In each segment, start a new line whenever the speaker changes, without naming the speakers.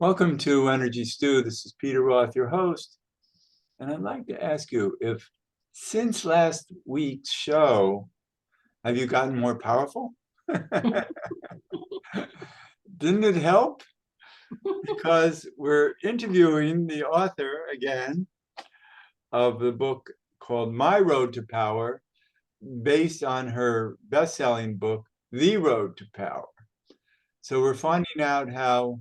Welcome to Energy Stew. This is Peter Roth, your host. And I'd like to ask you if since last week's show, have you gotten more powerful? Didn't it help? Because we're interviewing the author again of the book called My Road to Power, based on her best-selling book, The Road to Power. So we're finding out how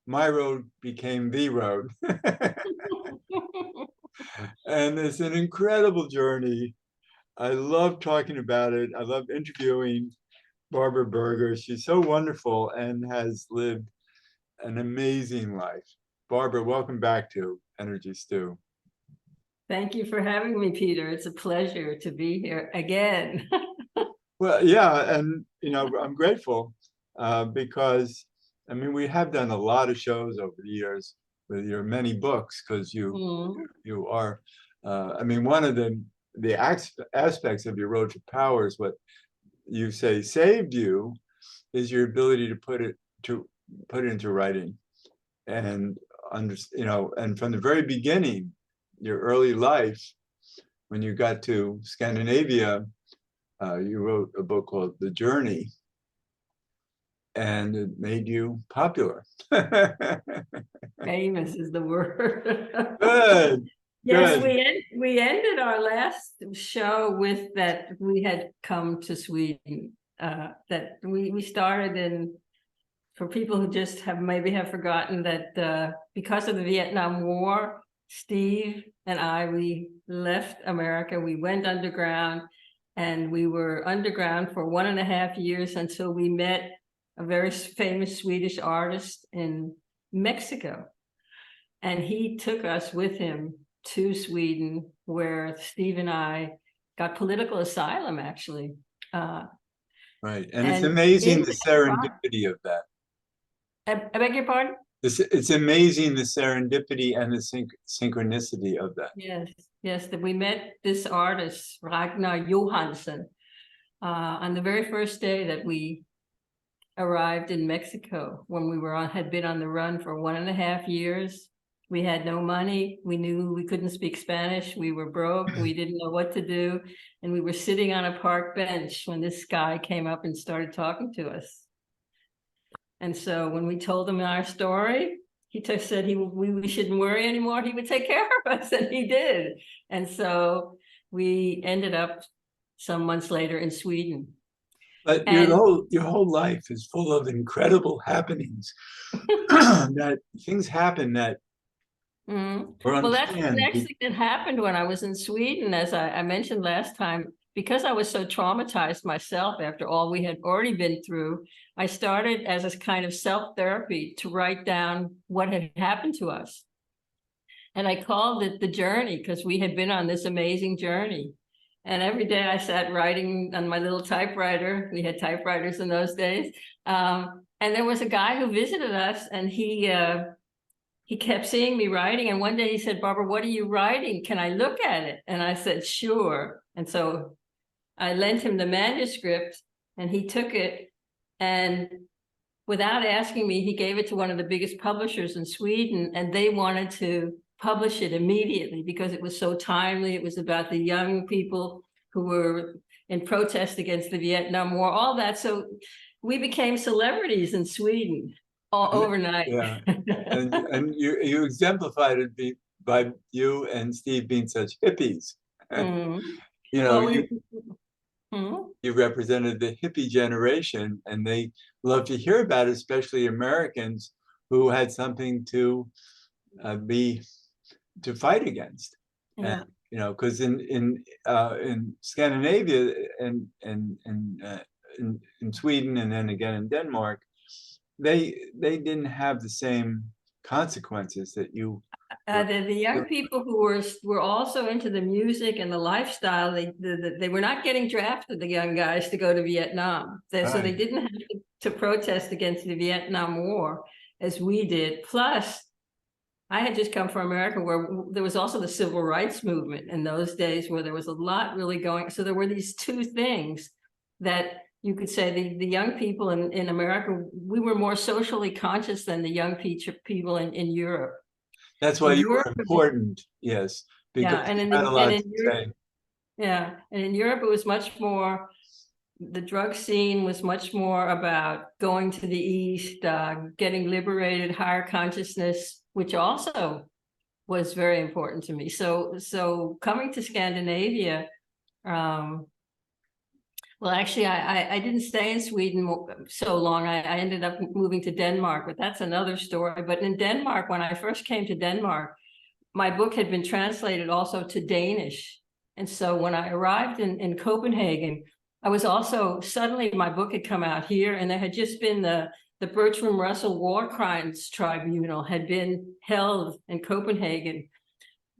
my road became the road. And it's an incredible journey. I love talking about it. I love interviewing Barbara Berger. She's so wonderful and has lived an amazing life. Barbara, welcome back to Energy Stew.
Thank you for having me, Peter. It's a pleasure to be here again.
Well, yeah, and I'm grateful because we have done a lot of shows over the years with your many books, because you are one of the aspects of your road to power is what you say saved you is your ability to put it into writing, and and from the very beginning, your early life, when you got to Scandinavia, you wrote a book called The Journey, and it made you popular.
Famous is the word.
Good.
Yes,
Good.
we ended our last show with that we had come to Sweden. That we started in, for people who just maybe have forgotten that because of the Vietnam War, Steve and we left America. We went underground, and we were underground for 1.5 years until we met a very famous Swedish artist in Mexico. And he took us with him to Sweden, where Steve and I got political asylum, actually.
Right. And it's amazing the serendipity of that.
I beg your pardon?
It's amazing the serendipity and the synchronicity of that.
Yes, that we met this artist, Ragnar Johansson, on the very first day that we arrived in Mexico, when we had been on the run for 1.5 years. We had no money. We knew we couldn't speak Spanish. We were broke. We didn't know what to do. And we were sitting on a park bench when this guy came up and started talking to us. And so when we told him our story, he said we shouldn't worry anymore. He would take care of us, and he did. And so we ended up some months later in Sweden.
But your whole life is full of incredible happenings. That things happen that
well, that's the next thing that happened when I was in Sweden. As I mentioned last time, because I was so traumatized myself after all we had already been through, I started as a kind of self-therapy to write down what had happened to us. And I called it The Journey, because we had been on this amazing journey. And every day I sat writing on my little typewriter. We had typewriters in those days. And there was a guy who visited us, and he kept seeing me writing. And one day he said, "Barbara, what are you writing? Can I look at it?" And I said, "Sure." And so I lent him the manuscript, and he took it, and without asking me, he gave it to one of the biggest publishers in Sweden, and they wanted to publish it immediately because it was so timely. It was about the young people who were in protest against the Vietnam War, all that. So we became celebrities in Sweden overnight.
Yeah, and you exemplified it by you and Steve being such hippies. You represented the hippie generation, and they love to hear about it, especially Americans who had something to fight against.
Yeah.
And because in Scandinavia and in Sweden, and then again in Denmark, they didn't have the same consequences that you.
The young people who were also into the music and the lifestyle, they were not getting drafted, the young guys, to go to Vietnam. So they didn't have to protest against the Vietnam War as we did. Plus, I had just come from America, where there was also the civil rights movement in those days, where there was a lot really going. So there were these two things that you could say the young people in America, we were more socially conscious than the young people in Europe.
That's why
In
you were
Europe,
important, yes, because
yeah, and
you had a lot to say.
Yeah, and in Europe, it was much more, the drug scene was much more about going to the East, getting liberated, higher consciousness, which also was very important to me. So coming to Scandinavia, well, actually, I didn't stay in Sweden so long. I ended up moving to Denmark, but that's another story. But in Denmark, when I first came to Denmark, my book had been translated also to Danish. And so when I arrived in Copenhagen, I was also, suddenly my book had come out here, and there had just been the Bertram Russell War Crimes Tribunal had been held in Copenhagen.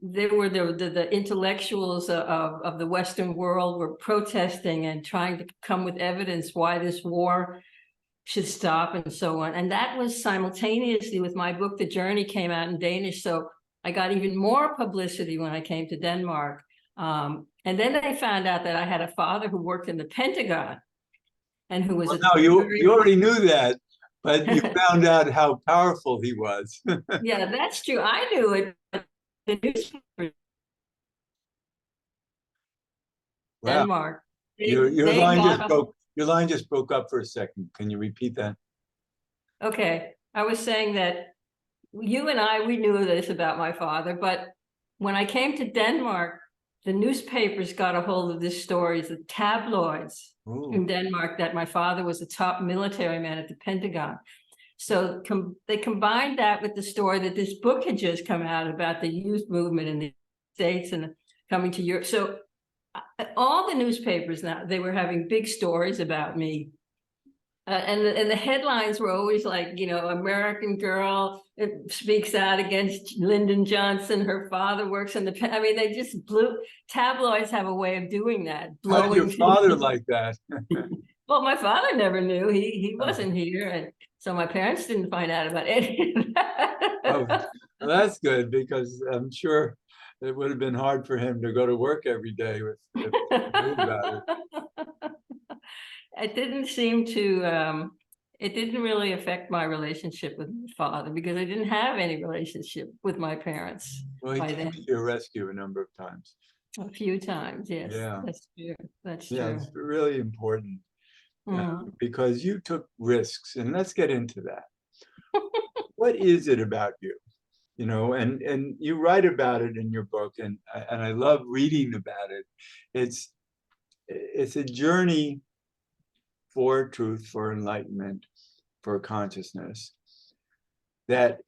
There were the intellectuals of the Western world were protesting and trying to come with evidence why this war should stop and so on. And that was simultaneously with my book, The Journey, came out in Danish. So I got even more publicity when I came to Denmark. And then they found out that I had a father who worked in the Pentagon and who was
no, you already knew that, but you found out how powerful he was.
Yeah, that's true. I knew it. The newspaper,
Wow.
Denmark.
Your line just broke up for a second. Can you repeat that?
Okay. I was saying that you and I, we knew this about my father, but when I came to Denmark, the newspapers got a hold of this story, the tabloids in Denmark, that my father was a top military man at the Pentagon. So they combined that with the story that this book had just come out about the youth movement in the States and coming to Europe. So all the newspapers now, they were having big stories about me. And the headlines were always like, you know, American girl speaks out against Lyndon Johnson. Her father works in the, I mean, they just blew, tabloids have a way of doing that.
How did your father like that?
Well, my father never knew. He wasn't here. And so my parents didn't find out about any of that.
Oh, well, that's good, because I'm sure it would have been hard for him to go to work every day if he knew about it.
It didn't seem to, it didn't really affect my relationship with my father because I didn't have any relationship with my parents.
Well, he came to your rescue a number of times.
A few times, yes.
Yeah.
That's true. That's true.
Yeah, it's really important because you took risks, and let's get into that. What is it about you? You know, and you write about it in your book, and I love reading about it. It's a journey for truth, for enlightenment, for consciousness, that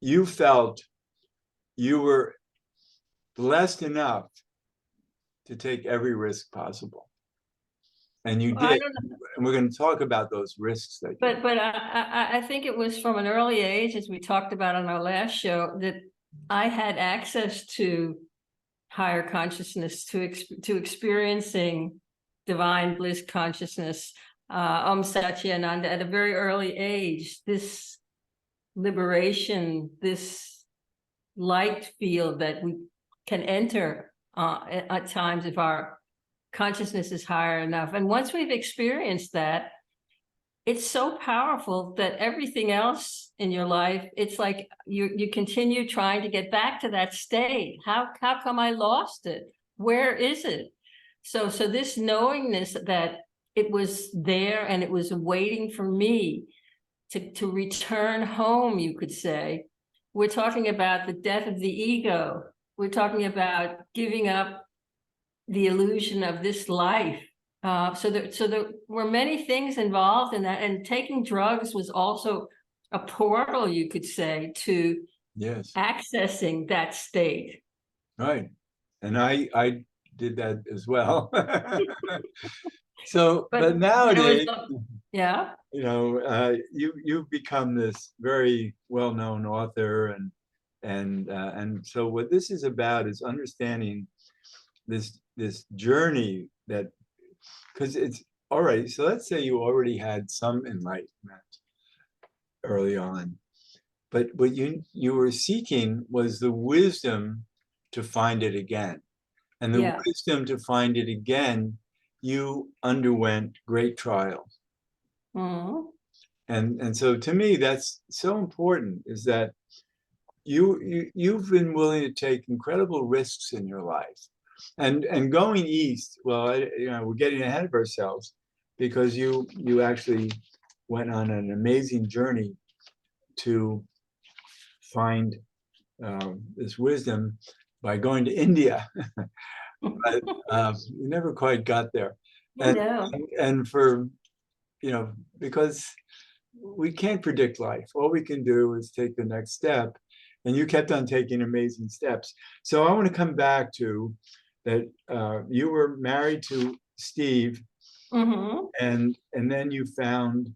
you felt you were blessed enough to take every risk possible. And you did. And we're going to talk about those risks that
but I think it was from an early age, as we talked about on our last show, that I had access to higher consciousness, to experiencing divine bliss consciousness, Satchidananda, at a very early age. This liberation, this light field that we can enter at times if our consciousness is higher enough. And once we've experienced that, it's so powerful that everything else in your life, it's like you continue trying to get back to that state. How come I lost it? Where is it? So this knowingness that it was there and it was waiting for me to return home, you could say. We're talking about the death of the ego. We're talking about giving up the illusion of this life. So there were many things involved in that, and taking drugs was also a portal, you could say, to accessing that state.
Right, and I did that as well. So, but nowadays,
yeah,
you know, you've become this very well-known author, and so what this is about is understanding this journey that, because it's all right. So let's say you already had some enlightenment early on, but what you were seeking was the wisdom to find it again, and the wisdom to find it again you underwent great trials.
Mhm.
And so to me, that's so important, is that you've been willing to take incredible risks in your life. And going east, well, we're getting ahead of ourselves, because you actually went on an amazing journey to find this wisdom by going to India. But we never quite got there.
I
And
know.
and for, because we can't predict life. All we can do is take the next step. And you kept on taking amazing steps. So I want to come back to that. You were married to Steve,
Mhm.
and then you found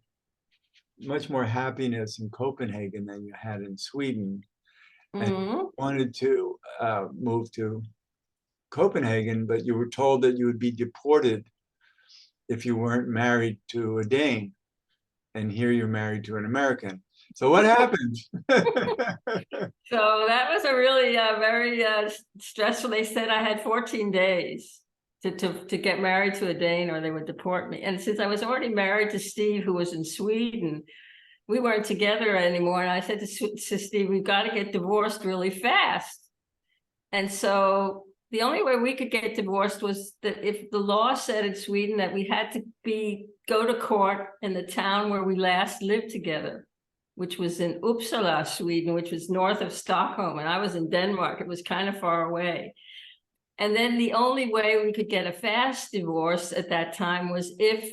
much more happiness in Copenhagen than you had in Sweden, and
Mhm.
wanted to move to Copenhagen, but you were told that you would be deported if you weren't married to a Dane. And here you're married to an American. So what happened?
So that was a really very stressful. They said I had 14 days to get married to a Dane or they would deport me. And since I was already married to Steve, who was in Sweden, we weren't together anymore. And I said to Steve, we've got to get divorced really fast. And so the only way we could get divorced was that if the law said in Sweden that we had to go to court in the town where we last lived together, which was in Uppsala, Sweden, which was north of Stockholm. And I was in Denmark. It was kind of far away. And then the only way we could get a fast divorce at that time was if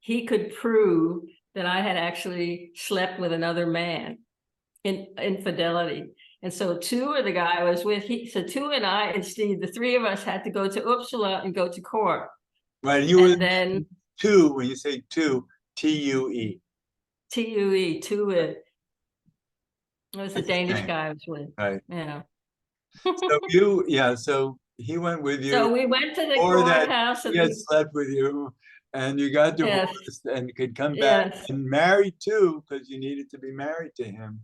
he could prove that I had actually slept with another man in infidelity. And so two of the guy I was with, so two and I and Steve, the three of us had to go to Uppsala and go to court.
Right, you were
then
two. When you say two, T-U-E.
T-U-E, two. It was a Danish guy I was with.
Right.
Yeah.
So he went with you,
So we went to the
or that
courthouse
he had slept with you, and you got
yes,
divorced and could come back
yes.
and married too, because you needed to be married to him.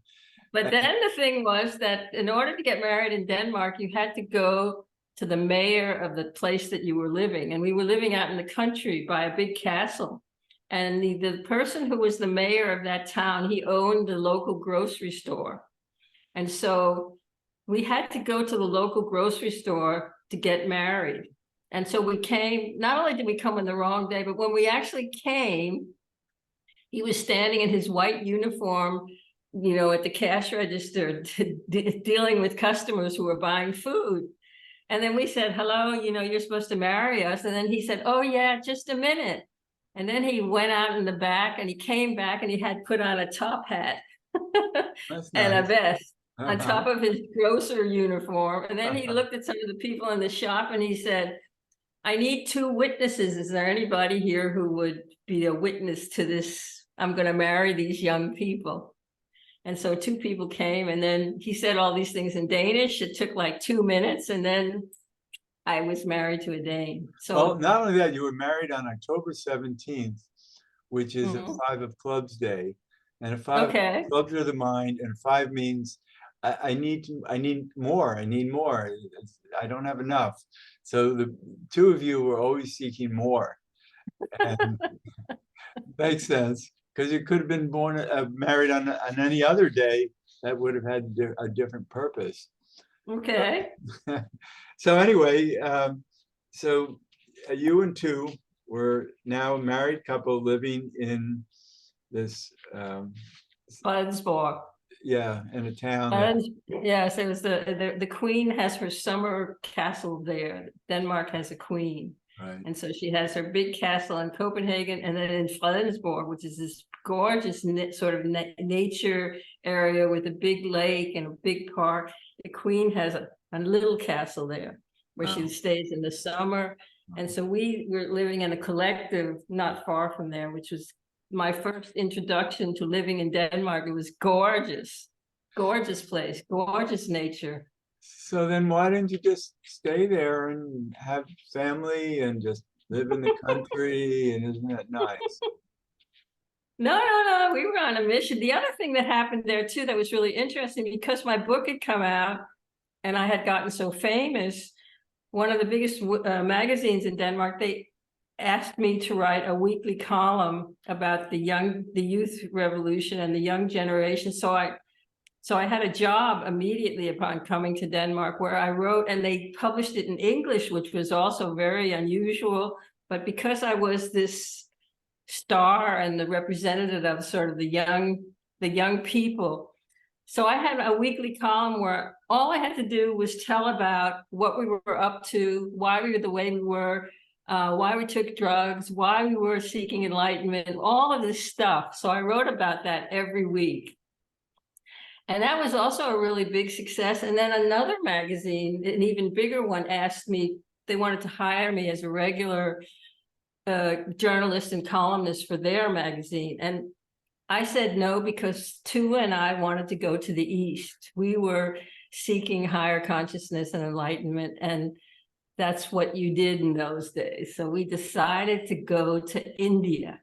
But then the thing was that in order to get married in Denmark, you had to go to the mayor of the place that you were living. And we were living out in the country by a big castle. And the person who was the mayor of that town, he owned the local grocery store. And so we had to go to the local grocery store to get married. And so we came, not only did we come on the wrong day, but when we actually came, he was standing in his white uniform, at the cash register, dealing with customers who were buying food. And then we said, hello, you're supposed to marry us. And then he said, oh yeah, just a minute. And then he went out in the back and he came back and he had put on a top hat and a vest on top of his grocer uniform. And then he looked at some of the people in the shop and he said, I need 2 witnesses. Is there anybody here who would be a witness to this? I'm going to marry these young people. And so 2 people came, and then he said all these things in Danish. It took like 2 minutes, and then I was married to a Dane. So,
well, not only that, you were married on October 17th, which is a 5 of clubs day. And a 5
okay.
clubs are the mind, and 5 means I need more. I need more. I don't have enough. So the 2 of you were always seeking more. And makes sense, because you could have been married on any other day that would have had a different purpose.
Okay.
So anyway, so you and 2 were now a married couple living in this
Flensborg.
Yeah, in a town.
Yes, it was the queen has her summer castle there. Denmark has a queen.
Right.
And so she has her big castle in Copenhagen, and then in Fredensborg, which is this gorgeous sort of nature area with a big lake and a big park. The queen has a little castle there where she stays in the summer. And so we were living in a collective not far from there, which was my first introduction to living in Denmark. It was gorgeous, gorgeous place, gorgeous nature.
So then why didn't you just stay there and have family and just live in the country? And isn't that nice?
No. We were on a mission. The other thing that happened there too that was really interesting, because my book had come out and I had gotten so famous, one of the biggest magazines in Denmark, asked me to write a weekly column about the youth revolution and the young generation. So I had a job immediately upon coming to Denmark where I wrote, and they published it in English, which was also very unusual. But because I was this star and the representative of sort of the young people, so I had a weekly column where all I had to do was tell about what we were up to, why we were the way we were, why we took drugs, why we were seeking enlightenment, all of this stuff. So I wrote about that every week. And that was also a really big success. And then another magazine, an even bigger one, asked me, they wanted to hire me as a regular journalist and columnist for their magazine. And I said no, because Tua and I wanted to go to the East. We were seeking higher consciousness and enlightenment. And that's what you did in those days. So we decided to go to India.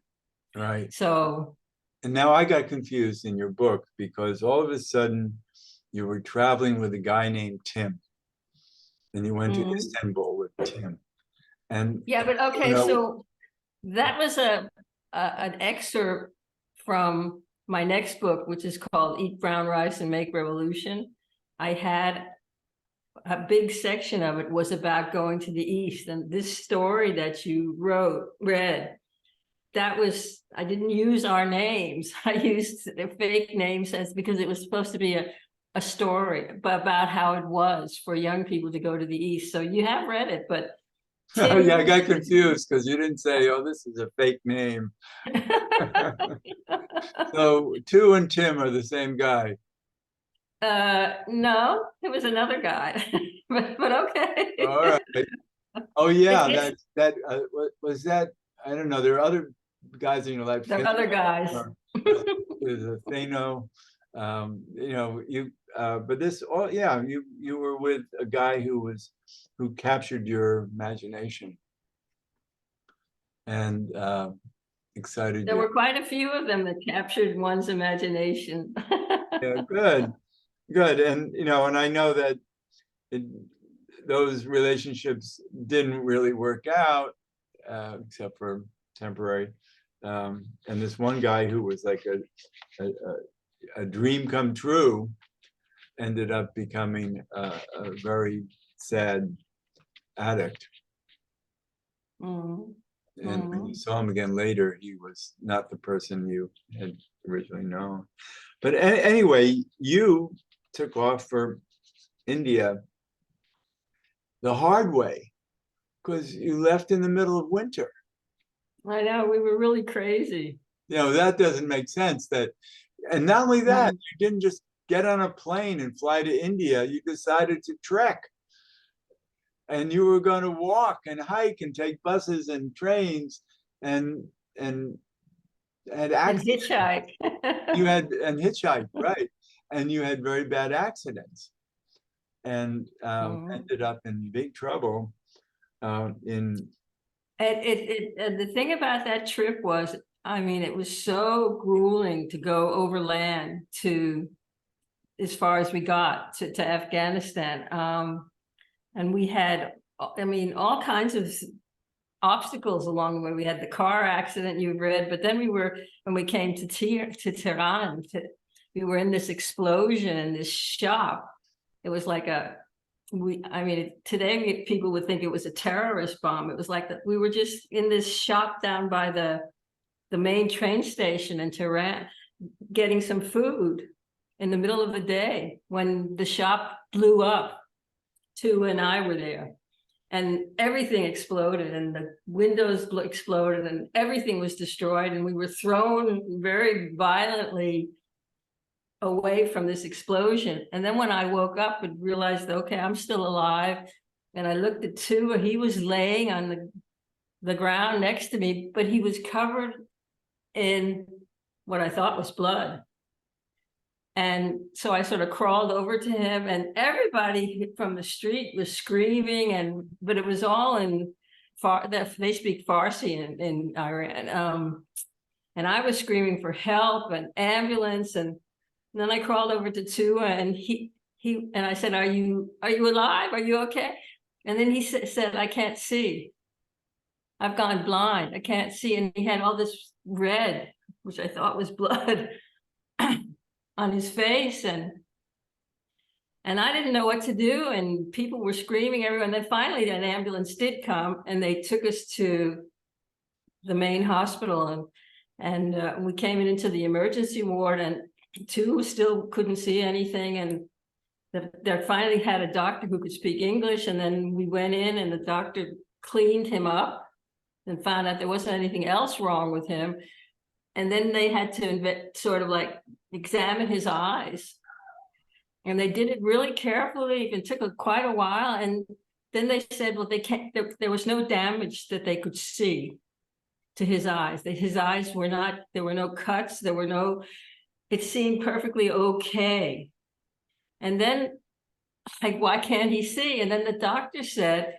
Right.
So.
And now I got confused in your book because all of a sudden you were traveling with a guy named Tim, and you went to Istanbul with Tim. And
yeah, but okay, so that was an excerpt from my next book, which is called Eat Brown Rice and Make Revolution. I had a big section of it was about going to the East, and this story that you read. That was, I didn't use our names. I used the fake names because it was supposed to be a story about how it was for young people to go to the East. So you have read it, but Tim,
yeah, I got confused because you didn't say, oh, this is a fake name. So Tua and Tim are the same guy.
No, it was another guy, but okay.
All right. Oh yeah, that was that. I don't know. There are other guys in your life.
There are other guys.
There's a Thano. But this, oh yeah, you were with a guy who captured your imagination and excited.
There were quite a few of them that captured one's imagination.
Yeah, good, and and I know that those relationships didn't really work out, except for temporary. And this one guy who was like a dream come true ended up becoming a very sad addict. And when you saw him again later, he was not the person you had originally known. But anyway, you took off for India the hard way because you left in the middle of winter.
I know, we were really crazy.
That doesn't make sense. And not only that, you didn't just get on a plane and fly to India. You decided to trek. And you were going to walk and hike and take buses and trains and
hitchhike.
and hitchhike, right? And you had very bad accidents and ended up in big trouble. And
the thing about that trip was, I mean, it was so grueling to go overland to as far as we got to Afghanistan. And we had, I mean, all kinds of obstacles along the way. We had the car accident you read, but then when we came to Tehran, we were in this explosion in this shop. It was like today people would think it was a terrorist bomb. It was like that. We were just in this shop down by the main train station in Tehran, getting some food in the middle of the day when the shop blew up. Tua and I were there, and everything exploded, and the windows exploded, and everything was destroyed, and we were thrown very violently away from this explosion. And then when I woke up and realized, okay, I'm still alive, and I looked at Tua, he was laying on the ground next to me, but he was covered in what I thought was blood. And so I sort of crawled over to him, and everybody from the street was screaming, but it was all in they speak Farsi in Iran. And I was screaming for help and ambulance. And then I crawled over to Tua, and and I said, are you alive? Are you okay? And then he said, I can't see. I've gone blind. I can't see. And he had all this red, which I thought was blood on his face. And I didn't know what to do. And people were screaming everywhere. And then finally an ambulance did come and they took us to the main hospital. And we came into the emergency ward, and two still couldn't see anything. And they finally had a doctor who could speak English. And then we went in and the doctor cleaned him up and found out there wasn't anything else wrong with him. And then they had to sort of like examine his eyes. And they did it really carefully. It took quite a while. And then they said, well, they can't, there was no damage that they could see to his eyes. His eyes were not, there were no cuts, there were no, it seemed perfectly okay. And then, like, why can't he see? And then the doctor said,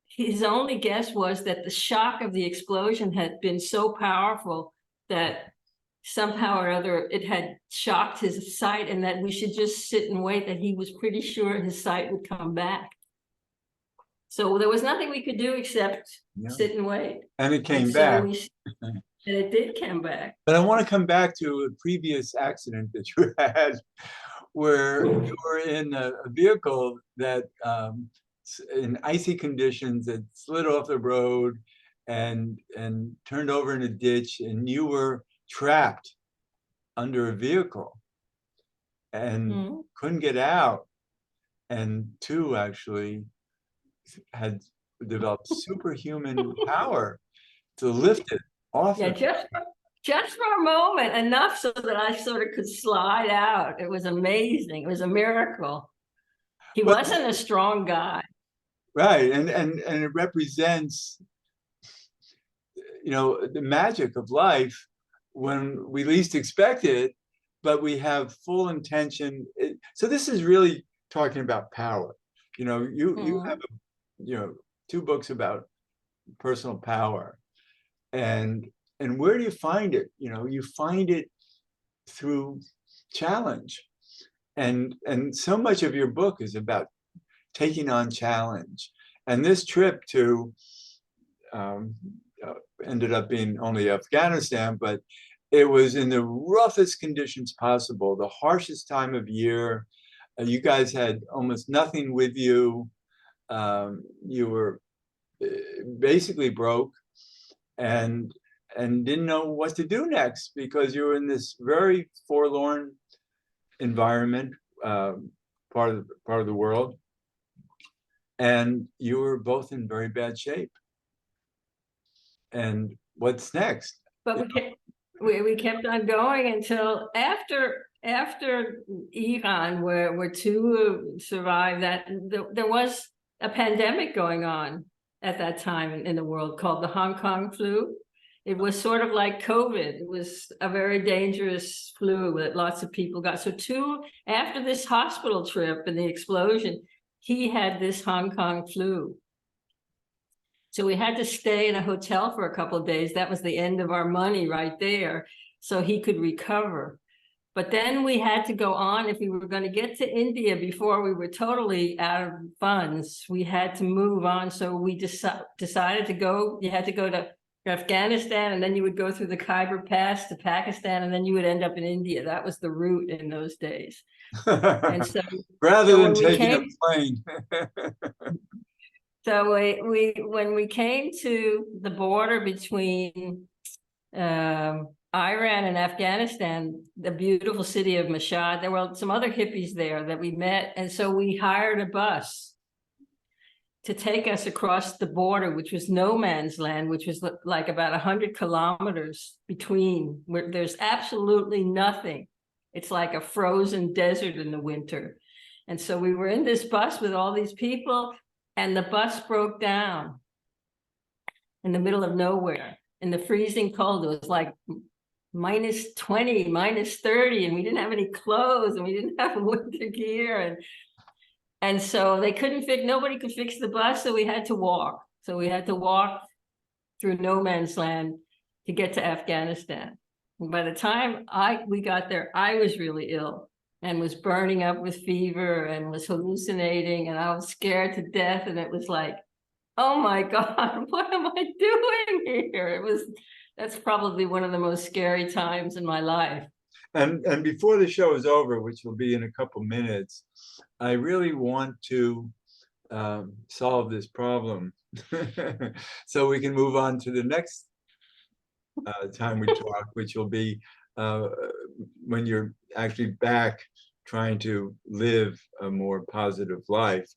his only guess was that the shock of the explosion had been so powerful that somehow or other it had shocked his sight, and that we should just sit and wait, that he was pretty sure his sight would come back. So there was nothing we could do except sit and wait.
And it came back.
And it did come back.
But I want to come back to a previous accident that you had, where you were in a vehicle that in icy conditions that slid off the road and turned over in a ditch, and you were trapped under a vehicle and couldn't get out. And two actually had developed superhuman power to lift it off.
Yeah, just for a moment, enough so that I sort of could slide out. It was amazing. It was a miracle. He wasn't a strong guy.
Right, and it represents, you know, the magic of life when we least expect it, but we have full intention. So this is really talking about power. You know, you have two books about personal power, and where do you find it? You know, you find it through challenge, and so much of your book is about taking on challenge. And this trip to ended up being only Afghanistan, but it was in the roughest conditions possible, the harshest time of year. You guys had almost nothing with you. You were basically broke and didn't know what to do next, because you were in this very forlorn environment, part of the world. And you were both in very bad shape. And what's next?
But we kept on going until after Iran, where two survived, that there was a pandemic going on at that time in the world called the Hong Kong flu. It was sort of like COVID. It was a very dangerous flu that lots of people got. So after this hospital trip and the explosion, he had this Hong Kong flu. So we had to stay in a hotel for a couple of days. That was the end of our money right there, so he could recover. But then we had to go on. If we were going to get to India before we were totally out of funds, we had to move on. So we decided to go. You had to go to Afghanistan, and then you would go through the Khyber Pass to Pakistan, and then you would end up in India. That was the route in those days. And so
rather than taking a plane.
So when we came to the border between Iran and Afghanistan, the beautiful city of Mashhad, there were some other hippies there that we met. And so we hired a bus to take us across the border, which was no man's land, which was like about 100 kilometers between, where there's absolutely nothing. It's like a frozen desert in the winter. And so we were in this bus with all these people, and the bus broke down in the middle of nowhere in the freezing cold. It was like minus 20, minus 30, and we didn't have any clothes, and we didn't have winter gear. And so nobody could fix the bus, so we had to walk. So we had to walk through no man's land to get to Afghanistan. And by the time we got there, I was really ill and was burning up with fever and was hallucinating, and I was scared to death. And it was like, oh my God, what am I doing here? That's probably one of the most scary times in my life.
And before the show is over, which will be in a couple minutes, I really want to solve this problem so we can move on to the next time we talk, which will be when you're actually back trying to live a more positive life.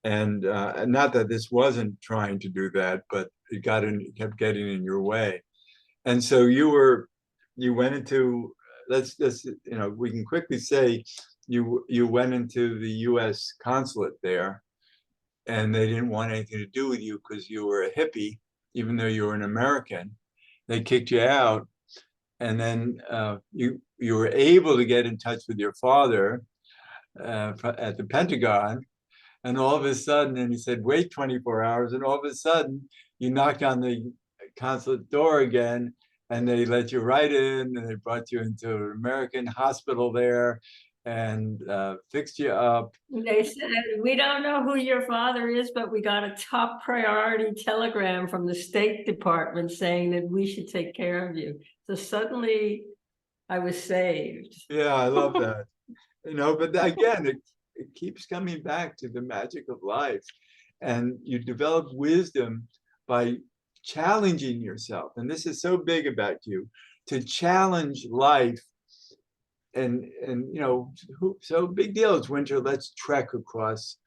And not that this wasn't trying to do that, but it kept getting in your way. And so you went into, we can quickly say you went into the U.S. consulate there, and they didn't want anything to do with you because you were a hippie, even though you were an American. They kicked you out, and then you were able to get in touch with your father at the Pentagon, and all of a sudden, and he said, wait 24 hours, and all of a sudden, you knocked on the consulate door again, and they let you right in, and they brought you into an American hospital there, and fixed you up.
They said, we don't know who your father is, but we got a top priority telegram from the State Department saying that we should take care of you. So suddenly I was saved.
Yeah, I love that. But again, it keeps coming back to the magic of life. And you develop wisdom by challenging yourself. And this is so big about you, to challenge life. And so big deal, it's winter, let's trek across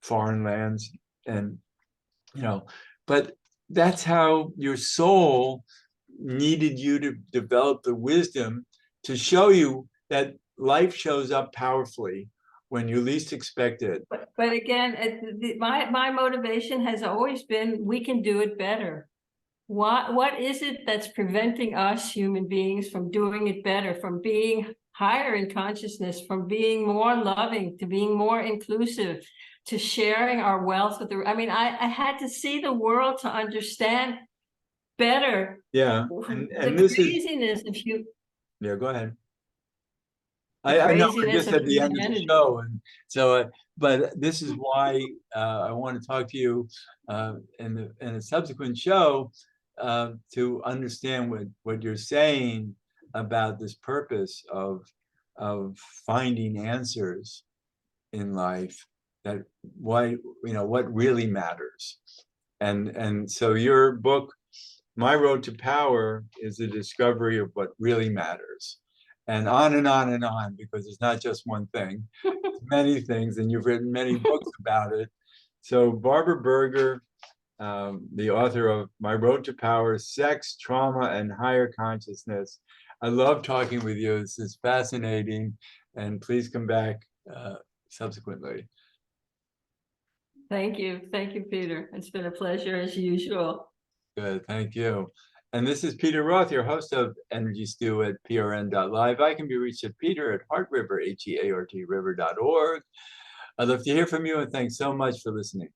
foreign lands. And but that's how your soul needed you to develop the wisdom to show you that life shows up powerfully when you least expect it.
But again, my motivation has always been, we can do it better. What is it that's preventing us human beings from doing it better, from being higher in consciousness, from being more loving, to being more inclusive, to sharing our wealth with I had to see the world to understand better.
Yeah.
And the craziness of you.
Yeah, go ahead. I know we're just at the end of the show, and so but this is why I want to talk to you in a subsequent show to understand what you're saying about this purpose of finding answers in life, that what really matters. And so your book, My Road to Power, is a discovery of what really matters. And on and on and on, because it's not just one thing, it's many things, and you've written many books about it. So Barbara Berger, the author of My Road to Power, Sex, Trauma, and Higher Consciousness. I love talking with you. This is fascinating, and please come back subsequently.
Thank you, Peter. It's been a pleasure as usual.
Good, thank you. And this is Peter Roth, your host of Energy Stew at prn.live. I can be reached at peter@heartriver, HEART river.org. I'd love to hear from you, and thanks so much for listening.